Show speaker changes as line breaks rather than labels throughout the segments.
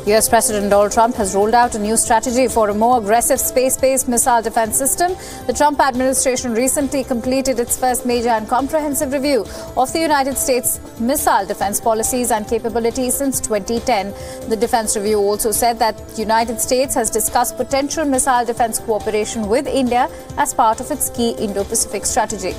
US President Donald Trump has rolled out a new strategy for a more aggressive space-based missile defense system. The Trump administration recently completed its first major and comprehensive review of the United States missile defense policies and capabilities since 2010. The defense review also said that the United States has discussed potential missile defense cooperation with India as part of its key Indo-Pacific strategy.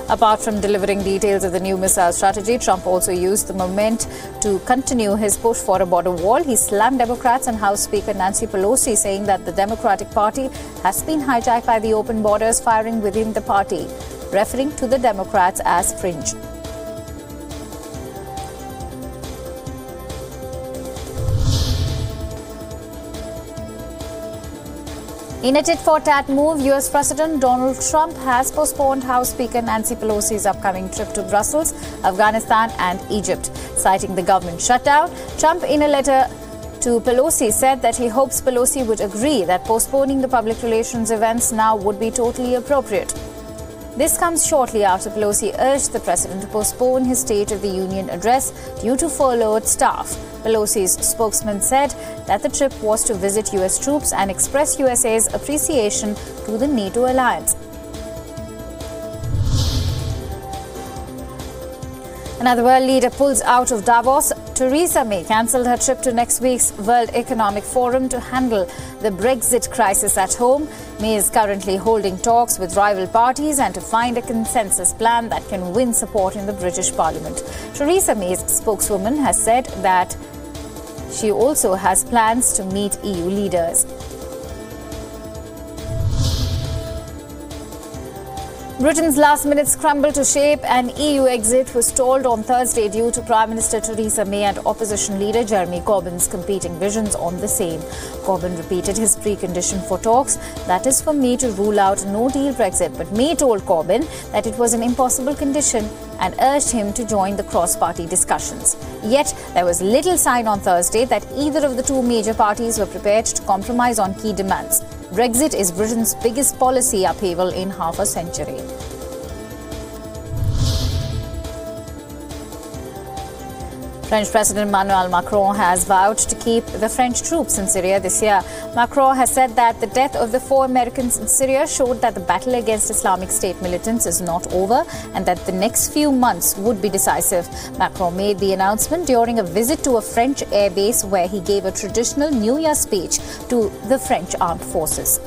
Apart from delivering details of the new missile strategy, Trump also used the moment to continue his push for a border wall. He slammed Democrats and House Speaker Nancy Pelosi, saying that the Democratic Party has been hijacked by the open borders firing within the party, referring to the Democrats as fringe. In a tit-for-tat move, US President Donald Trump has postponed House Speaker Nancy Pelosi's upcoming trip to Brussels, Afghanistan and Egypt. Citing the government shutdown, Trump, in a letter to Pelosi, said that he hopes Pelosi would agree that postponing the public relations events now would be totally appropriate. This comes shortly after Pelosi urged the president to postpone his State of the Union address due to furloughed staff. Pelosi's spokesman said that the trip was to visit US troops and express USA's appreciation to the NATO alliance. Another world leader pulls out of Davos. Theresa May cancelled her trip to next week's World Economic Forum to handle the Brexit crisis at home. May is currently holding talks with rival parties and to find a consensus plan that can win support in the British Parliament. Theresa May's spokeswoman has said that she also has plans to meet EU leaders. Britain's last-minute scramble to shape an EU exit was stalled on Thursday due to Prime Minister Theresa May and opposition leader Jeremy Corbyn's competing visions on the same. Corbyn repeated his precondition for talks, that is for May to rule out no-deal Brexit, but May told Corbyn that it was an impossible condition and urged him to join the cross-party discussions. Yet, there was little sign on Thursday that either of the two major parties were prepared to compromise on key demands. Brexit is Britain's biggest policy upheaval in half a century. French President Emmanuel Macron has vowed to keep the French troops in Syria this year. Macron has said that the death of the 4 Americans in Syria showed that the battle against Islamic State militants is not over and that the next few months would be decisive. Macron made the announcement during a visit to a French airbase where he gave a traditional New Year speech to the French armed forces.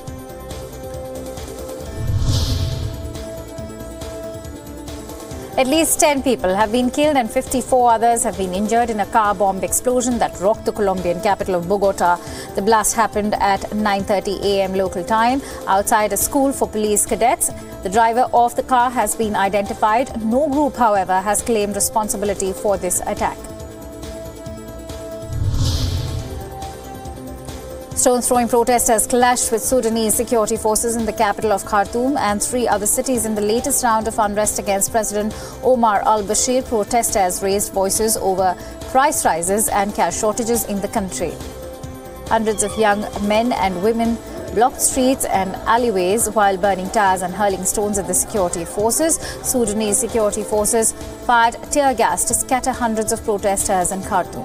At least 10 people have been killed and 54 others have been injured in a car bomb explosion that rocked the Colombian capital of Bogota. The blast happened at 9:30 a.m. local time outside a school for police cadets. The driver of the car has been identified. No group, however, has claimed responsibility for this attack. Stone-throwing protesters clashed with Sudanese security forces in the capital of Khartoum and 3 other cities in the latest round of unrest against President Omar al-Bashir. Protesters raised voices over price rises and cash shortages in the country. Hundreds of young men and women blocked streets and alleyways while burning tires and hurling stones at the security forces. Sudanese security forces fired tear gas to scatter hundreds of protesters in Khartoum.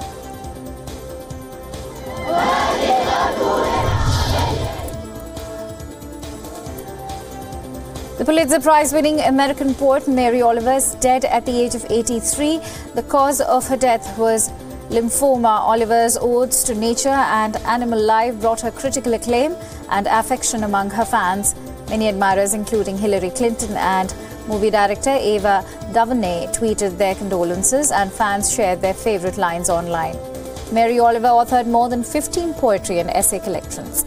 The Pulitzer Prize-winning American poet Mary Oliver is dead at the age of 83. The cause of her death was lymphoma. Oliver's odes to nature and animal life brought her critical acclaim and affection among her fans. Many admirers, including Hillary Clinton and movie director Ava DuVernay, tweeted their condolences, and fans shared their favorite lines online. Mary Oliver authored more than 15 poetry and essay collections.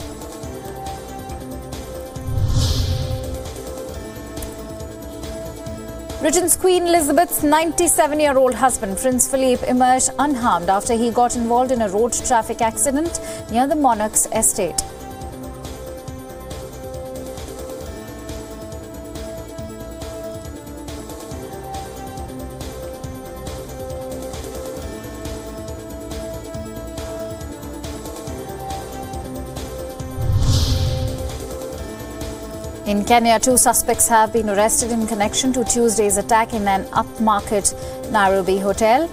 Britain's Queen Elizabeth's 97-year-old husband, Prince Philip, emerged unharmed after he got involved in a road traffic accident near the monarch's estate. In Kenya, 2 suspects have been arrested in connection to Tuesday's attack in an upmarket Nairobi hotel.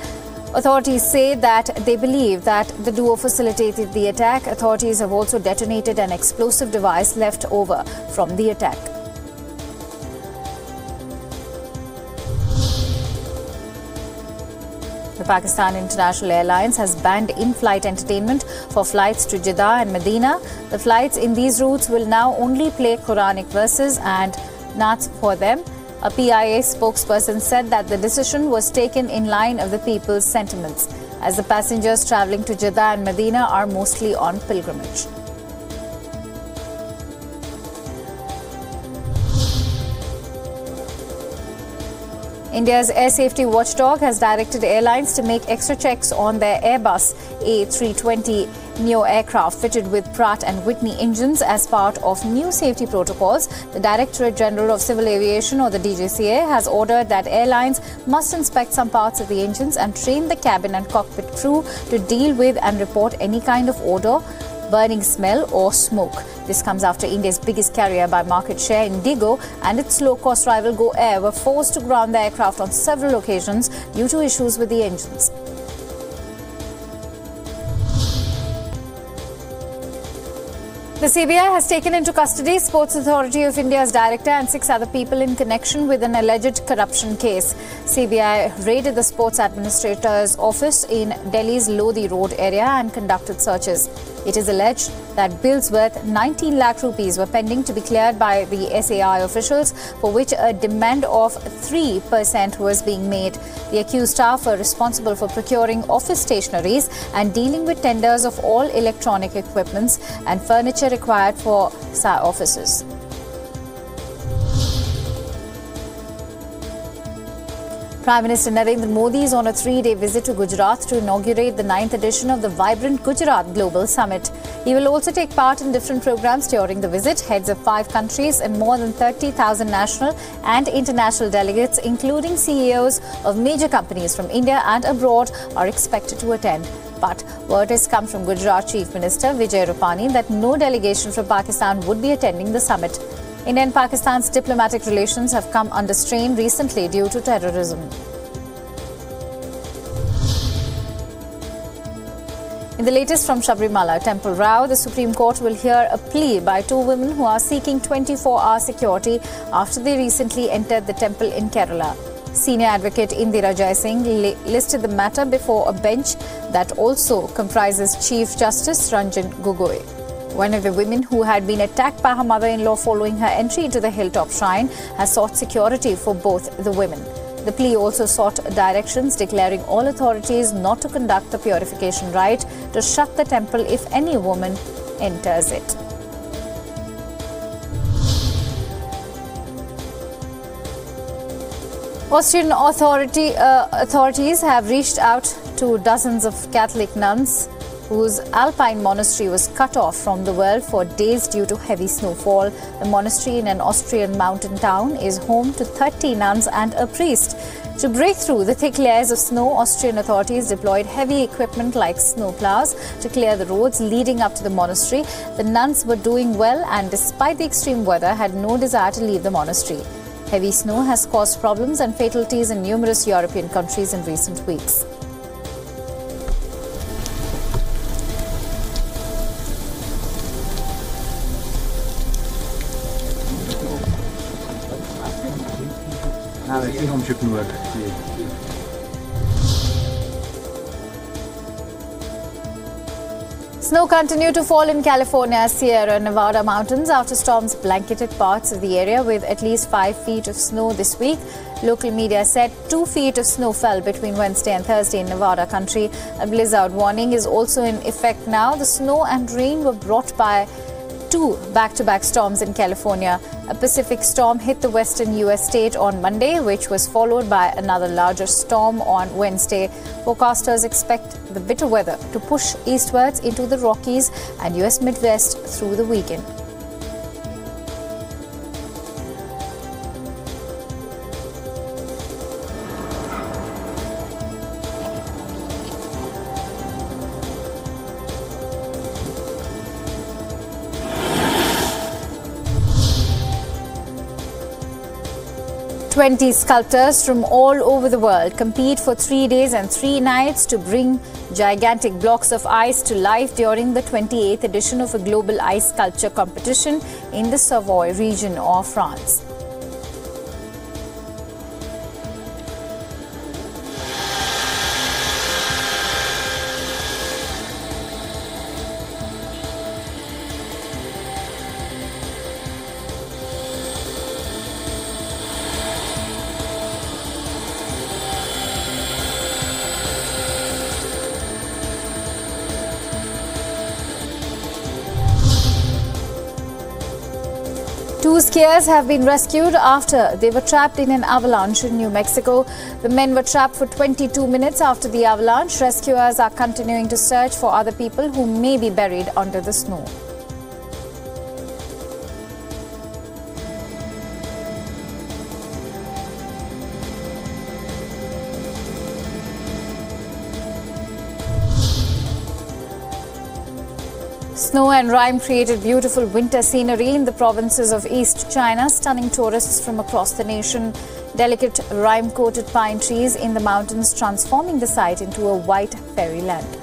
Authorities say that they believe that the duo facilitated the attack. Authorities have also detonated an explosive device left over from the attack. The Pakistan International Airlines has banned in-flight entertainment for flights to Jeddah and Medina. The flights in these routes will now only play Quranic verses and naats for them. A PIA spokesperson said that the decision was taken in line of the people's sentiments, as the passengers travelling to Jeddah and Medina are mostly on pilgrimage. India's air safety watchdog has directed airlines to make extra checks on their Airbus A320 Neo aircraft fitted with Pratt & Whitney engines as part of new safety protocols. The Directorate General of Civil Aviation, or the DGCA, has ordered that airlines must inspect some parts of the engines and train the cabin and cockpit crew to deal with and report any kind of odour, burning smell or smoke. This comes after India's biggest carrier by market share, Indigo, and its low-cost rival Go Air were forced to ground the aircraft on several occasions due to issues with the engines. The CBI has taken into custody Sports Authority of India's director and 6 other people in connection with an alleged corruption case. CBI raided the sports administrator's office in Delhi's Lodi Road area and conducted searches. It is alleged that bills worth 19 lakh rupees were pending to be cleared by the SAI officials, for which a demand of 3% was being made. The accused staff were responsible for procuring office stationeries and dealing with tenders of all electronic equipments and furniture required for SAI offices. Prime Minister Narendra Modi is on a 3-day visit to Gujarat to inaugurate the 9th edition of the Vibrant Gujarat Global Summit. He will also take part in different programs during the visit. Heads of 5 countries and more than 30,000 national and international delegates, including CEOs of major companies from India and abroad, are expected to attend. But word has come from Gujarat Chief Minister Vijay Rupani that no delegation from Pakistan would be attending the summit. India and Pakistan's diplomatic relations have come under strain recently due to terrorism. In the latest from Sabarimala Temple Row, the Supreme Court will hear a plea by 2 women who are seeking 24-hour security after they recently entered the temple in Kerala. Senior advocate Indira Jaisingh listed the matter before a bench that also comprises Chief Justice Ranjan Gogoi. One of the women, who had been attacked by her mother-in-law following her entry into the hilltop shrine, has sought security for both the women. The plea also sought directions declaring all authorities not to conduct the purification rite to shut the temple if any woman enters it. Austrian authorities have reached out to dozens of Catholic nuns whose alpine monastery was cut off from the world for days due to heavy snowfall. The monastery in an Austrian mountain town is home to 30 nuns and a priest. To break through the thick layers of snow, Austrian authorities deployed heavy equipment like snowplows to clear the roads leading up to the monastery. The nuns were doing well and, despite the extreme weather, had no desire to leave the monastery. Heavy snow has caused problems and fatalities in numerous European countries in recent weeks. Snow continued to fall in California's Sierra Nevada mountains after storms blanketed parts of the area with at least 5 feet of snow this week. Local media said 2 feet of snow fell between Wednesday and Thursday in Nevada country. A blizzard warning is also in effect now. The snow and rain were brought by 2 back-to-back storms in California. A Pacific storm hit the western U.S. state on Monday, which was followed by another larger storm on Wednesday. Forecasters expect the bitter weather to push eastwards into the Rockies and U.S. Midwest through the weekend. 20 sculptors from all over the world compete for 3 days and 3 nights to bring gigantic blocks of ice to life during the 28th edition of a global ice sculpture competition in the Savoy region of France. Two skiers have been rescued after they were trapped in an avalanche in New Mexico. The men were trapped for 22 minutes after the avalanche. Rescuers are continuing to search for other people who may be buried under the snow. Snow and rime created beautiful winter scenery in the provinces of East China, stunning tourists from across the nation. Delicate rime-coated pine trees in the mountains transforming the site into a white fairyland.